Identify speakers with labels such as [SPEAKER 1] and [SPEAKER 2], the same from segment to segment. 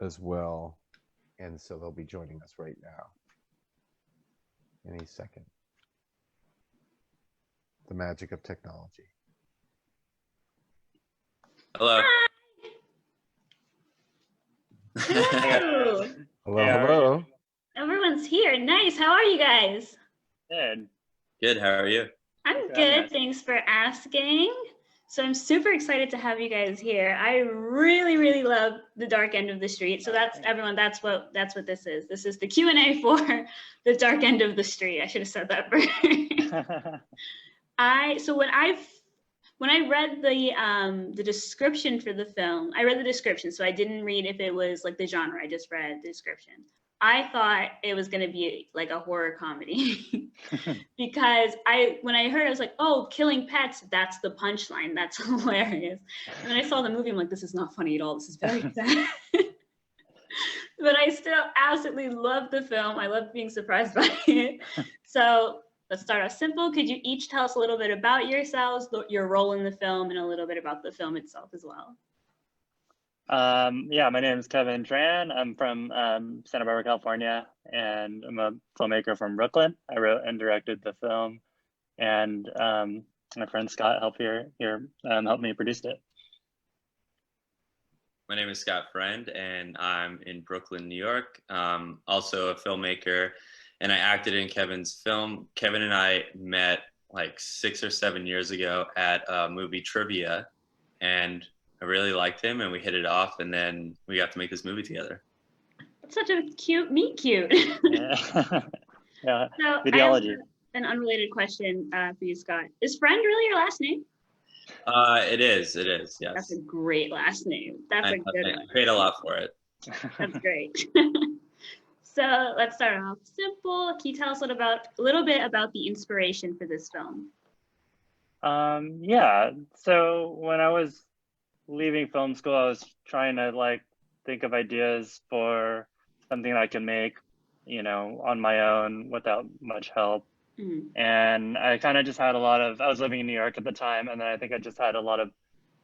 [SPEAKER 1] as well. And so they'll be joining us right now. Any second. The magic of technology.
[SPEAKER 2] Hello.
[SPEAKER 3] Hello.
[SPEAKER 1] Hello,
[SPEAKER 3] How are
[SPEAKER 1] hello.
[SPEAKER 3] Everyone's here. Nice. How are you guys?
[SPEAKER 4] Good.
[SPEAKER 2] Good. How are you?
[SPEAKER 3] I'm
[SPEAKER 4] for having
[SPEAKER 3] good.
[SPEAKER 4] us.
[SPEAKER 3] Thanks for asking. So I'm super excited to have you guys here. I really, really love the dark end of the street. So that's everyone. That's what this is. This is the Q&A for the dark end of the street. I should have said that first. When I read the description for the film, I read the description, so I didn't read if it was like the genre. I just read the description. I thought it was going to be like a horror comedy because when I heard, I was like, oh, killing pets, that's the punchline. That's hilarious. And then I saw the movie, I'm like, this is not funny at all. This is very sad. But I still absolutely love the film. I love being surprised by it. So let's start off simple. Could you each tell us a little bit about yourselves, your role in the film, and a little bit about the film itself as well?
[SPEAKER 4] Yeah, my name is Kevin Tran. I'm from Santa Barbara, California, and I'm a filmmaker from Brooklyn. I wrote and directed the film, and my friend Scott helped me produce it.
[SPEAKER 2] My name is Scott Friend, and I'm in Brooklyn, New York. Also a filmmaker, and I acted in Kevin's film. Kevin and I met like 6 or 7 years ago at a movie trivia, and I really liked him, and we hit it off, and then we got to make this movie together.
[SPEAKER 3] That's such a cute meet cute.
[SPEAKER 4] Yeah, yeah.
[SPEAKER 3] So
[SPEAKER 4] Videology.
[SPEAKER 3] I have an unrelated question for you, Scott. Is Friend really your last name?
[SPEAKER 2] It is, yes.
[SPEAKER 3] That's a great last name. That's a good one.
[SPEAKER 2] I paid a lot for it.
[SPEAKER 3] That's great. So let's start off simple. Can you tell us a little bit about the inspiration for this film?
[SPEAKER 4] Yeah, so when I was leaving film school, I was trying to like think of ideas for something I could make, on my own without much help. And I kind of just had I was living in New York at the time, and then I think I just had a lot of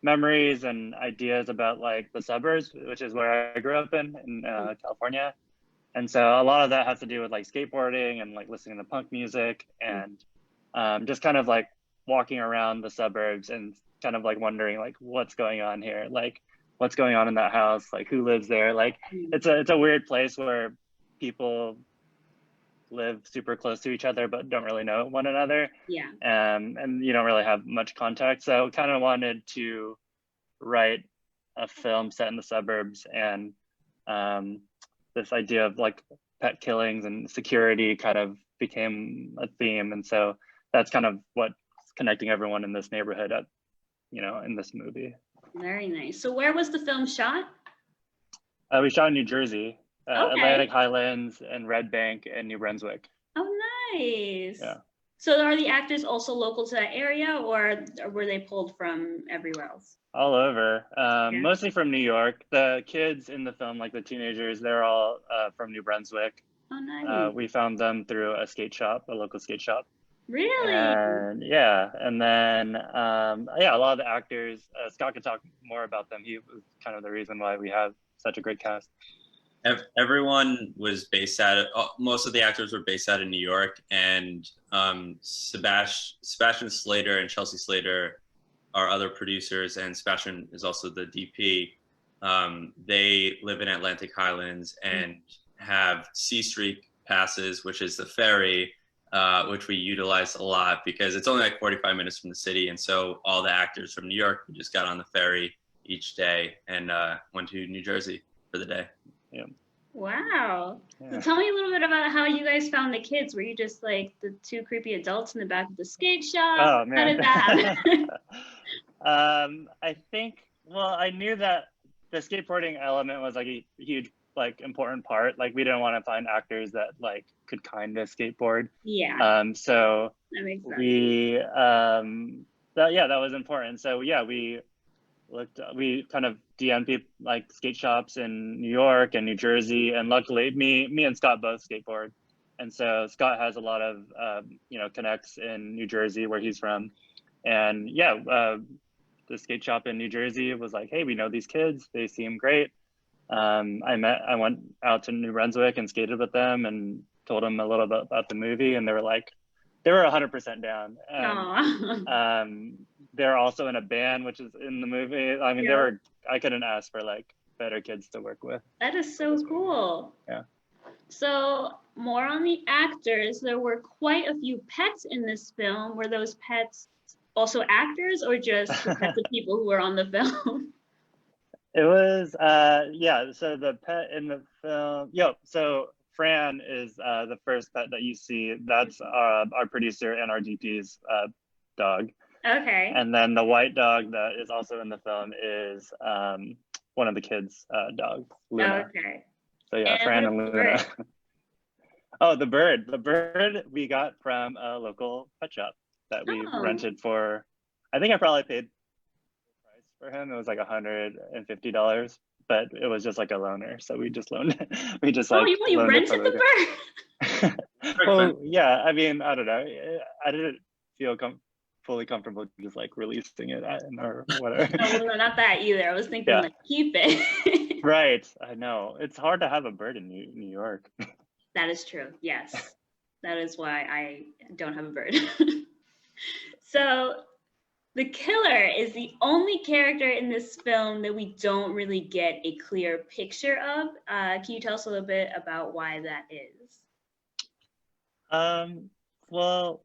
[SPEAKER 4] memories and ideas about like the suburbs, which is where I grew up in California. And so a lot of that has to do with like skateboarding and like listening to punk music and just kind of like walking around the suburbs and kind of like wondering like what's going on here, like what's going on in that house, like who lives there. Like it's a weird place where people live super close to each other but don't really know one another.
[SPEAKER 3] Yeah.
[SPEAKER 4] And you don't really have much contact. So kind of wanted to write a film set in the suburbs, and this idea of like pet killings and security kind of became a theme. And so that's kind of what's connecting everyone in this neighborhood in this movie.
[SPEAKER 3] Very nice. So where was the film shot?
[SPEAKER 4] We shot in New Jersey,
[SPEAKER 3] Okay.
[SPEAKER 4] Atlantic Highlands and Red Bank and New Brunswick.
[SPEAKER 3] Oh, nice.
[SPEAKER 4] Yeah.
[SPEAKER 3] So are the actors also local to that area, or were they pulled from everywhere else?
[SPEAKER 4] All over, mostly from New York. The kids in the film, like the teenagers, they're all from New Brunswick.
[SPEAKER 3] Oh, nice.
[SPEAKER 4] We found them through a local skate shop.
[SPEAKER 3] Really?
[SPEAKER 4] And yeah, and then a lot of the actors, Scott could talk more about them. He was kind of the reason why we have such a great cast.
[SPEAKER 2] Everyone was based most of the actors were based out of New York, and Sebastian Slater and Chelsea Slater are other producers, and Sebastian is also the DP. They live in Atlantic Highlands and have C Street passes, which is the ferry, which we utilize a lot because it's only like 45 minutes from the city. And so all the actors from New York just got on the ferry each day and went to New Jersey for the day.
[SPEAKER 4] Yeah.
[SPEAKER 3] Wow.
[SPEAKER 4] Yeah.
[SPEAKER 3] So tell me a little bit about how you guys found the kids. Were you just like the two creepy adults in the back of the skate shop?
[SPEAKER 4] Oh, man.
[SPEAKER 3] How did that happen?
[SPEAKER 4] I think, I knew that the skateboarding element was like a huge, like important part. Like we didn't want to find actors that like could kind of skateboard.
[SPEAKER 3] Yeah.
[SPEAKER 4] So
[SPEAKER 3] That makes sense.
[SPEAKER 4] that was important. So yeah, we kind of DM'd people like skate shops in New York and New Jersey, and luckily me and Scott both skateboard, and so Scott has a lot of connects in New Jersey where he's from, and the skate shop in New Jersey was like, hey, we know these kids, they seem great, I went out to New Brunswick and skated with them and told them a little bit about the movie, and they were 100% down.
[SPEAKER 3] Aw.
[SPEAKER 4] They're also in a band, which is in the movie. I mean,
[SPEAKER 3] Yeah.
[SPEAKER 4] I couldn't ask for better kids to work with.
[SPEAKER 3] That is so cool.
[SPEAKER 4] Yeah.
[SPEAKER 3] So more on the actors. There were quite a few pets in this film. Were those pets also actors or just the pets of people who were on the film?
[SPEAKER 4] It was, yeah, so the pet in the film, so Fran is the first pet that you see. That's our producer and our DP's dog.
[SPEAKER 3] Okay.
[SPEAKER 4] And then the white dog that is also in the film is one of the kids' dogs, Luna.
[SPEAKER 3] Okay.
[SPEAKER 4] So yeah,
[SPEAKER 3] And
[SPEAKER 4] Fran
[SPEAKER 3] what
[SPEAKER 4] and
[SPEAKER 3] about the
[SPEAKER 4] Luna.
[SPEAKER 3] bird?
[SPEAKER 4] Oh, the bird. The bird we got from a local pet shop that we
[SPEAKER 3] Oh.
[SPEAKER 4] rented for. I think I probably paid the price for him. It was like $150, but it was just like a loaner. So we just loaned it. We just
[SPEAKER 3] Oh,
[SPEAKER 4] like
[SPEAKER 3] you
[SPEAKER 4] loaned it for
[SPEAKER 3] rented the bird?
[SPEAKER 4] Well, yeah. I mean, I don't know. I didn't feel fully comfortable just releasing it or whatever.
[SPEAKER 3] No, well, no, not that either. I was thinking
[SPEAKER 4] Yeah.
[SPEAKER 3] keep it.
[SPEAKER 4] Right. I know. It's hard to have a bird in New York.
[SPEAKER 3] That is true. Yes. That is why I don't have a bird. So the killer is the only character in this film that we don't really get a clear picture of. Can you tell us a little bit about why that is?
[SPEAKER 4] Well,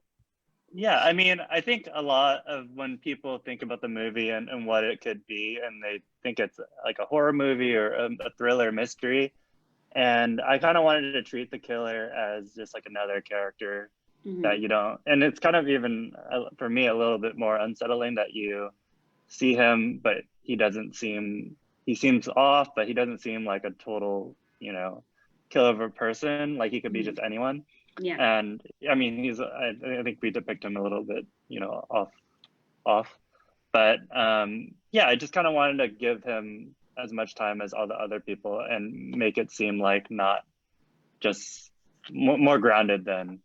[SPEAKER 4] yeah, I mean, I think a lot of when people think about the movie and what it could be, and they think it's like a horror movie or a thriller mystery. And I kind of wanted to treat the killer as just like another character that you don't, and it's kind of even for me a little bit more unsettling that you see him, but he seems off, but he doesn't seem like a total, killer of a person. Like he could be just anyone.
[SPEAKER 3] Yeah.
[SPEAKER 4] And I mean, I think we depict him a little bit, off. But yeah, I just kind of wanted to give him as much time as all the other people and make it seem like not just more grounded than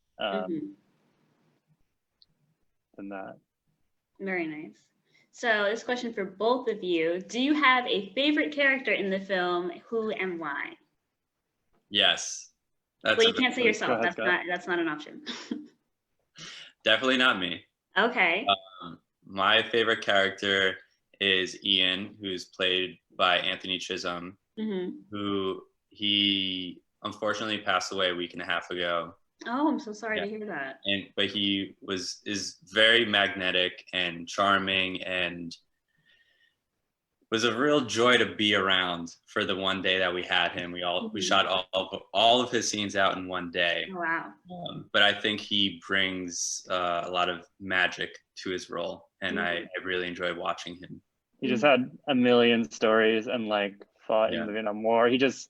[SPEAKER 4] that.
[SPEAKER 3] Very nice. So this question for both of you: do you have a favorite character in the film? Who and why?
[SPEAKER 2] Yes.
[SPEAKER 3] Well, you can't say yourself.
[SPEAKER 4] Ahead,
[SPEAKER 3] That's not an option.
[SPEAKER 2] Definitely not me.
[SPEAKER 3] Okay.
[SPEAKER 2] My favorite character is Ian, who's played by Anthony Chisholm, who he unfortunately passed away a week and a half ago.
[SPEAKER 3] Oh, I'm so sorry to hear that.
[SPEAKER 2] But he is very magnetic and charming, and was a real joy to be around for the one day that we had him. We shot all of his scenes out in one day.
[SPEAKER 3] Oh, wow.
[SPEAKER 2] But I think he brings a lot of magic to his role, and I really enjoy watching him.
[SPEAKER 4] He just had a million stories and fought in the Vietnam War. He was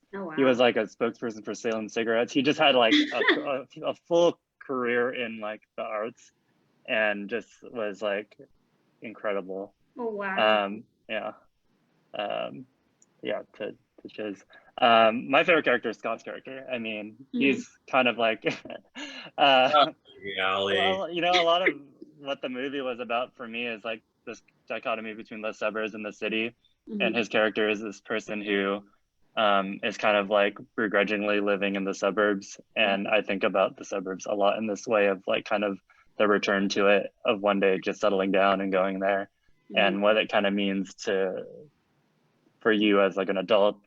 [SPEAKER 4] like a spokesperson for Salem cigarettes. He just had a full career in the arts, and just was incredible.
[SPEAKER 3] Oh, wow.
[SPEAKER 4] To Chiz. My favorite character is Scott's character. I mean, he's kind of like well, a lot of what the movie was about for me is this dichotomy between the suburbs and the city. And his character is this person who is kind of begrudgingly living in the suburbs. And I think about the suburbs a lot in this way of kind of the return to it, of one day just settling down and going there, and what it kind of means for you as an adult,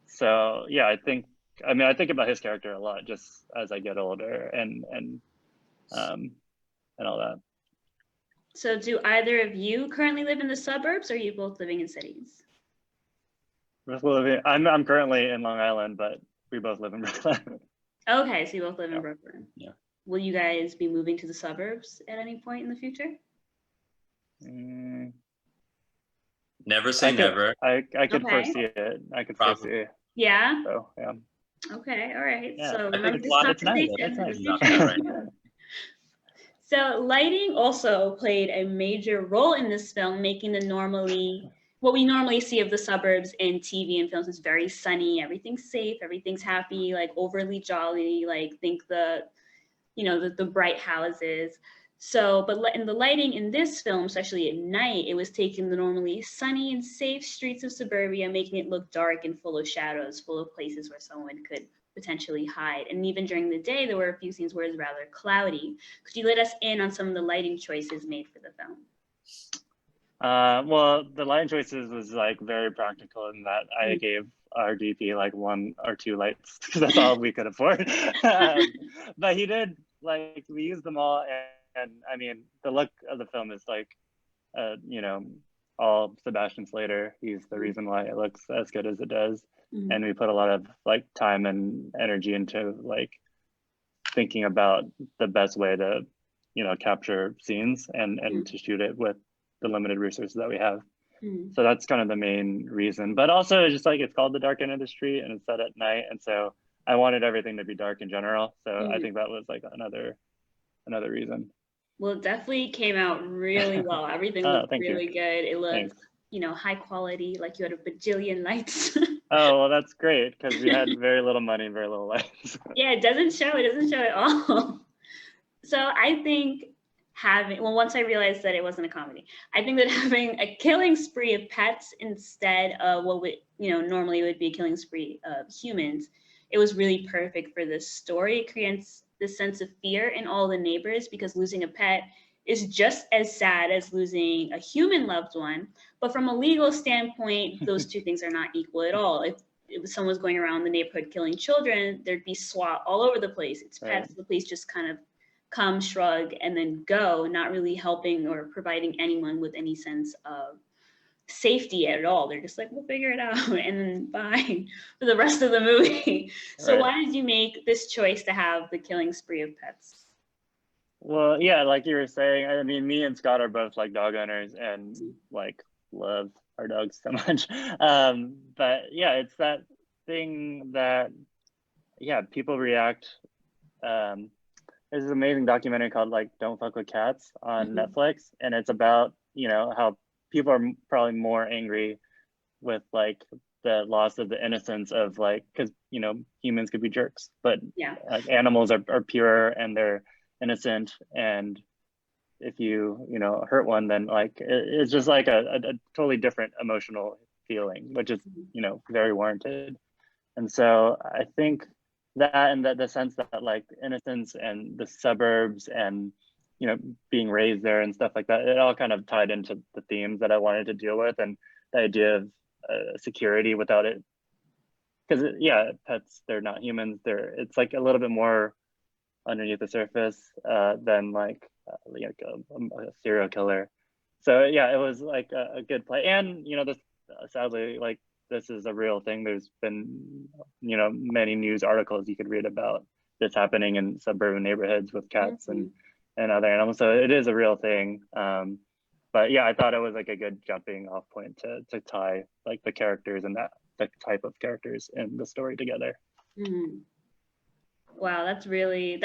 [SPEAKER 4] so yeah, I think about his character a lot just as I get older and all that.
[SPEAKER 3] So do either of you currently live in the suburbs, or are you both living in cities?
[SPEAKER 4] I'm currently in Long Island, but we both live in Brooklyn.
[SPEAKER 3] Okay, so you both live in Brooklyn.
[SPEAKER 2] Yeah.
[SPEAKER 3] Will you guys be moving to the suburbs at any point in the future?
[SPEAKER 2] Never say never.
[SPEAKER 4] I could foresee it. I could foresee it.
[SPEAKER 3] Yeah?
[SPEAKER 4] So, yeah.
[SPEAKER 3] Okay, all right.
[SPEAKER 4] Yeah.
[SPEAKER 3] So
[SPEAKER 2] I
[SPEAKER 3] remember
[SPEAKER 2] think
[SPEAKER 3] this
[SPEAKER 2] it's nice.
[SPEAKER 3] conversation. So lighting also played a major role in this film, making what we normally see of the suburbs in TV and films is very sunny, everything's safe, everything's happy, overly jolly, think the bright houses. So, but in the lighting in this film, especially at night, it was taking the normally sunny and safe streets of suburbia, making it look dark and full of shadows, full of places where someone could potentially hide. And even during the day, there were a few scenes where it was rather cloudy. Could you let us in on some of the lighting choices made for the film?
[SPEAKER 4] Well, the lighting choices was like very practical in that I gave our DP like 1 or 2 lights because that's all we could afford. But he did, like, we used them all, and I mean, the look of the film is like, you know, all Sebastian Slater. He's the reason why it looks as good as it does. And we put a lot of like time and energy into like thinking about the best way to, you know, capture scenes and to shoot it with the limited resources that we have. So that's kind of the main reason. But also it's just like, it's called The Dark End of the Street and it's set at night. And so I wanted everything to be dark in general. So I think that was like another reason.
[SPEAKER 3] Well, it definitely came out really well. Everything looked really good. It looked, you know, high quality, like you had a bajillion lights.
[SPEAKER 4] Oh, well, that's great because we had very little money and very little lights.
[SPEAKER 3] Yeah, it doesn't show at all. So I think once I realized that it wasn't a comedy, I think that having a killing spree of pets instead of what would, you know, normally would be a killing spree of humans, it was really perfect for this story. It creates this sense of fear in all the neighbors because losing a pet is just as sad as losing a human loved one. But from a legal standpoint, those two things are not equal at all. If someone was going around the neighborhood killing children, there'd be SWAT all over the place. It's pets, the police just kind of come, shrug, and then go, not really helping or providing anyone with any sense of safety at all. They're just like, we'll figure it out, and then bye for the rest of the movie. So why did you make this choice to have the killing spree of pets?
[SPEAKER 4] Well, yeah, like you were saying, I mean, me and Scott are both like dog owners and like love our dogs so much. But yeah, it's that thing that, yeah, people react. There's this amazing documentary called like Don't Fuck with Cats on Netflix. And it's about, you know, how people are probably more angry with like the loss of the innocence of like, because, you know, humans could be jerks, but like, animals are pure and they're innocent, and if you know, hurt one, then like it's just like a totally different emotional feeling, which is, you know, very warranted. And so I think that, and that the sense that like innocence and the suburbs and, you know, being raised there and stuff like that, it all kind of tied into the themes that I wanted to deal with, and the idea of security without it, because yeah, pets, they're not humans, it's like a little bit more underneath the surface than like a serial killer. So yeah, it was like a good play. And you know, this sadly, like, this is a real thing. There's been, you know, many news articles you could read about this happening in suburban neighborhoods with cats and other animals. So it is a real thing. But yeah, I thought it was like a good jumping off point to tie like the characters and the type of characters in the story together.
[SPEAKER 3] Wow, that's great.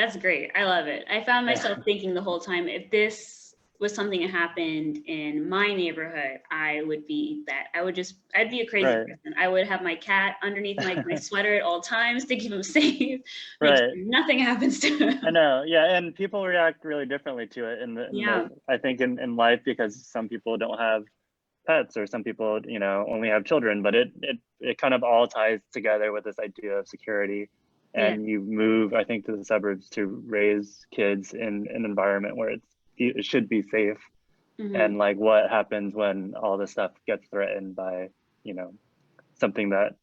[SPEAKER 3] I love it. I found myself thinking the whole time, if this was something that happened in my neighborhood, I would be that. I'd be a crazy person. I would have my cat underneath my sweater at all times to keep him safe. Make sure nothing happens to him.
[SPEAKER 4] I know, yeah, and people react really differently to it I think in life, because some people don't have pets or some people, you know, only have children, but it kind of all ties together with this idea of security. And you move, I think, to the suburbs to raise kids in an environment where it should be safe. And like, what happens when all this stuff gets threatened by, you know, something that's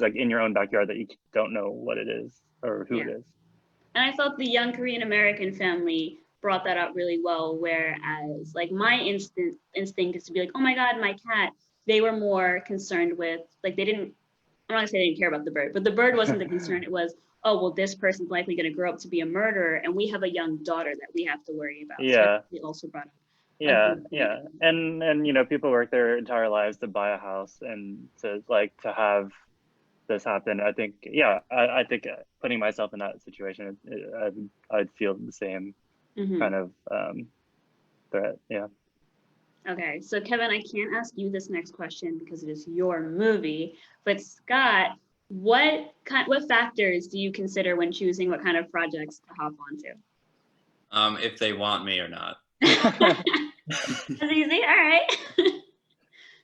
[SPEAKER 4] like in your own backyard that you don't know what it is or who it is.
[SPEAKER 3] And I felt the young Korean American family brought that up really well, whereas like my instinct is to be like, oh my God, my cat. They were more concerned with, like, I'm not gonna say they didn't care about the bird, but the bird wasn't the concern. It was, oh, well, this person's likely going to grow up to be a murderer, and we have a young daughter that we have to worry about.
[SPEAKER 4] Yeah.
[SPEAKER 3] So they also brought up.
[SPEAKER 4] Yeah. And you know, people work their entire lives to buy a house, and to have this happen. I think, I think putting myself in that situation, I'd feel the same kind of threat. Yeah.
[SPEAKER 3] Okay, so Kevin, I can't ask you this next question because it is your movie, but Scott, what factors do you consider when choosing what kind of projects to hop onto?
[SPEAKER 2] If they want me or not.
[SPEAKER 3] That's easy. All right.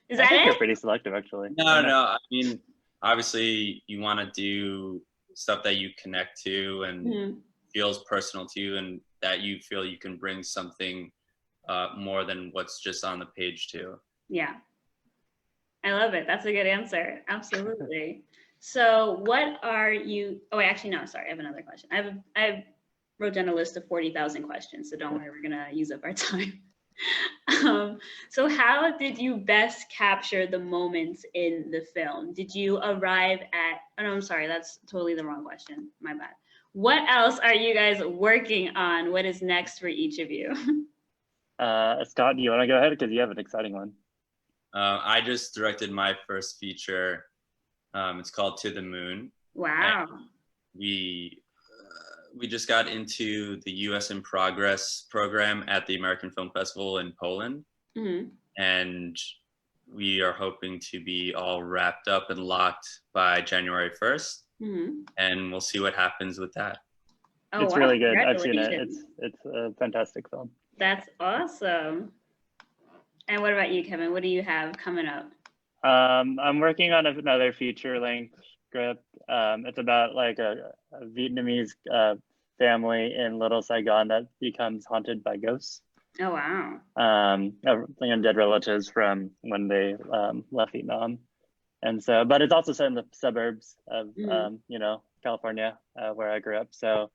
[SPEAKER 3] Is
[SPEAKER 4] I
[SPEAKER 3] that
[SPEAKER 4] think you're
[SPEAKER 3] it?
[SPEAKER 4] pretty selective, actually.
[SPEAKER 2] No, no. I mean, obviously, you want to do stuff that you connect to and
[SPEAKER 3] Mhm.
[SPEAKER 2] feels personal to you, and that you feel you can bring something more than what's just on the page too.
[SPEAKER 3] Yeah. I love it. That's a good answer. Absolutely. So, what are you? Oh, wait, actually, no. Sorry, I have another question. I wrote down a list of 40,000 questions, so don't worry, we're gonna use up our time. So, how did you best capture the moments in the film? Did you arrive at? Oh no, I'm sorry. That's totally the wrong question. My bad. What else are you guys working on? What is next for each of you?
[SPEAKER 4] Scott, do you want to go ahead because you have an exciting one?
[SPEAKER 2] I just directed my first feature. It's called To the Moon.
[SPEAKER 3] Wow.
[SPEAKER 2] We just got into the U.S. in Progress program at the American Film Festival in Poland, and we are hoping to be all wrapped up and locked by January 1st, and we'll see what happens with that.
[SPEAKER 3] Oh,
[SPEAKER 4] It's
[SPEAKER 3] wow.
[SPEAKER 4] really good. I've seen it.
[SPEAKER 3] Congratulations.
[SPEAKER 4] It's a fantastic film.
[SPEAKER 3] That's awesome. And what about you, Kevin? What do you have coming up?
[SPEAKER 4] I'm working on another feature-length script. It's about like a Vietnamese family in Little Saigon that becomes haunted by ghosts.
[SPEAKER 3] Oh, wow.
[SPEAKER 4] Dead relatives from when they left Vietnam. And so, but it's also set in the suburbs of, California, where I grew up. So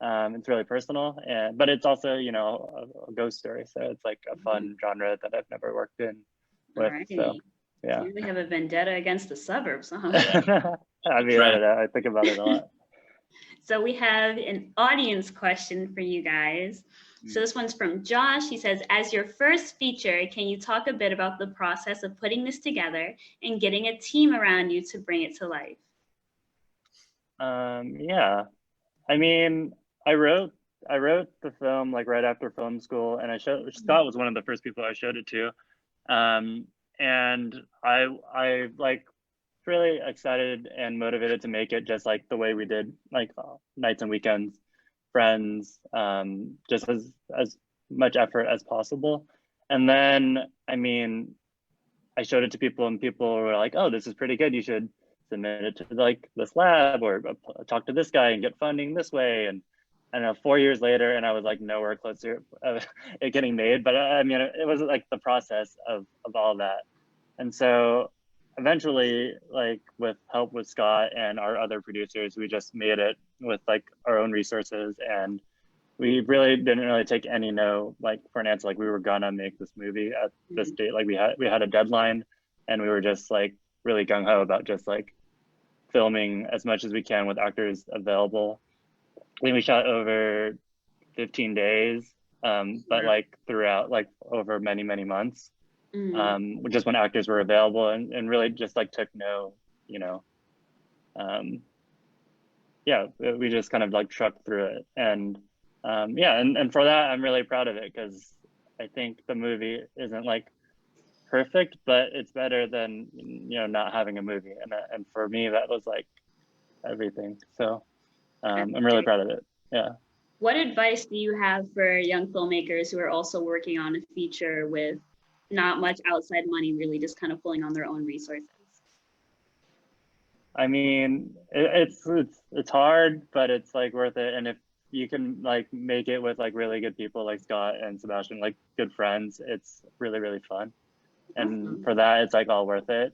[SPEAKER 4] it's really personal, but it's also, a ghost story. So it's like a fun genre that I've never worked in with.
[SPEAKER 3] Alrighty.
[SPEAKER 4] So, yeah.
[SPEAKER 3] So you really have a vendetta against the suburbs, huh?
[SPEAKER 4] I mean, I think about it a lot.
[SPEAKER 3] So we have an audience question for you guys. So this one's from Josh. He says, as your first feature, can you talk a bit about the process of putting this together and getting a team around you to bring it to life?
[SPEAKER 4] Yeah. I mean, I wrote the film like right after film school, and Scott was one of the first people I showed it to. And I like really excited and motivated to make it just like the way we did, like nights and weekends, friends, just as much effort as possible. And then, I mean, I showed it to people, and people were like, "Oh, this is pretty good. You should submit it to like this lab or talk to this guy and get funding this way." And I don't know, 4 years later, and I was like nowhere closer of it getting made. But I mean, it was like the process of all that. And so eventually, like with help with Scott and our other producers, we just made it with like our own resources, and we really didn't really take any no like for an answer. Like we were gonna make this movie at this date. Like we had a deadline, and we were just like really gung ho about just like filming as much as we can with actors available. I think we shot over 15 days, but like throughout like over many months. Just when actors were available, and really just like took no, we just kind of like trucked through it. And and for that, I'm really proud of it, because I think the movie isn't like perfect, but it's better than, not having a movie. And for me, that was like everything. So I'm really proud of it. Yeah.
[SPEAKER 3] What advice do you have for young filmmakers who are also working on a feature with not much outside money, really just kind of pulling on their own resources?
[SPEAKER 4] I mean, it's hard, but it's like worth it. And if you can like make it with like really good people like Scott and Sebastian, like good friends, it's really fun. And for that, it's like all worth it,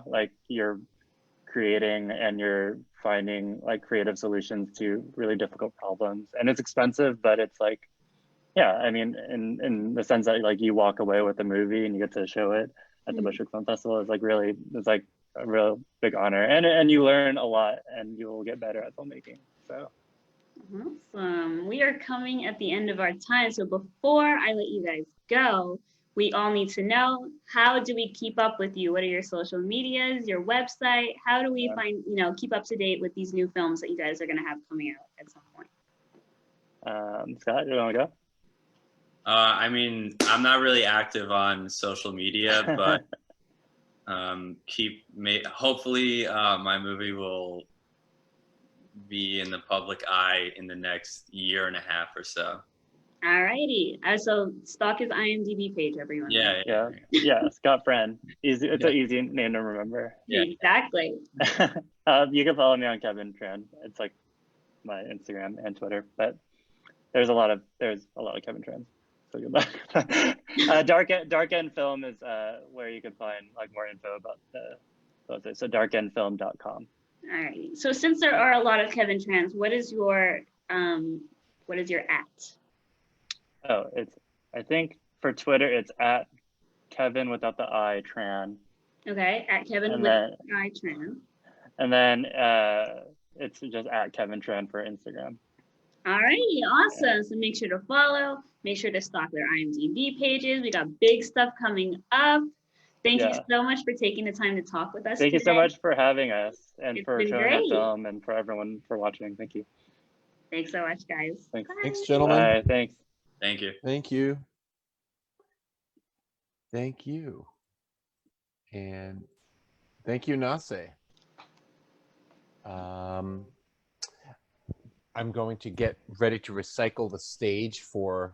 [SPEAKER 4] like you're creating and you're finding like creative solutions to really difficult problems. And it's expensive, but it's like, yeah, I mean, in the sense that like you walk away with the movie and you get to show it at the Bushwick Film Festival, it's like a real big honor, and you learn a lot, and you will get better at filmmaking. So
[SPEAKER 3] awesome. We are coming at the end of our time, so before I let you guys go, we all need to know, how do we keep up with you? What are your social medias, your website? How do we find, keep up to date with these new films that you guys are going to have coming out at some point?
[SPEAKER 4] Scott, you want to go?
[SPEAKER 2] I mean, I'm not really active on social media, but hopefully my movie will be in the public eye in the next year and a half or so.
[SPEAKER 3] Alrighty. So stalk his IMDb page, everyone.
[SPEAKER 2] Yeah.
[SPEAKER 4] Yeah, Scott Friend. Easy. It's
[SPEAKER 2] Yeah.
[SPEAKER 4] an easy name to remember.
[SPEAKER 2] Yeah.
[SPEAKER 3] Exactly.
[SPEAKER 4] You can follow me on Kevin Tran. It's like my Instagram and Twitter, but there's a lot of Kevin Trans. So good luck. Dark End Film is where you can find like more info about the so darkendfilm.com.
[SPEAKER 3] Alrighty. So since there are a lot of Kevin Trans, what is your at?
[SPEAKER 4] Oh, I think for Twitter it's at Kevin without the I Tran.
[SPEAKER 3] Okay, at Kevin
[SPEAKER 4] And
[SPEAKER 3] with
[SPEAKER 4] then-
[SPEAKER 3] I Tran.
[SPEAKER 4] And then it's just at Kevin Tran for Instagram.
[SPEAKER 3] Alrighty, awesome. So make sure to follow, make sure to stalk their IMDb pages. We got big stuff coming up. Thank you so much for taking the time to talk with us.
[SPEAKER 4] Thank you so much for having us and
[SPEAKER 3] It's
[SPEAKER 4] for
[SPEAKER 3] been
[SPEAKER 4] showing
[SPEAKER 3] great.
[SPEAKER 4] our film and for everyone for watching. Thank you.
[SPEAKER 3] Thanks so much, guys.
[SPEAKER 4] Thanks.
[SPEAKER 3] Bye.
[SPEAKER 1] Thanks, gentlemen.
[SPEAKER 4] Bye. Thanks.
[SPEAKER 2] Thank you.
[SPEAKER 1] Thank you. Thank you. And thank you, Nase. I'm going to get ready to recycle the stage for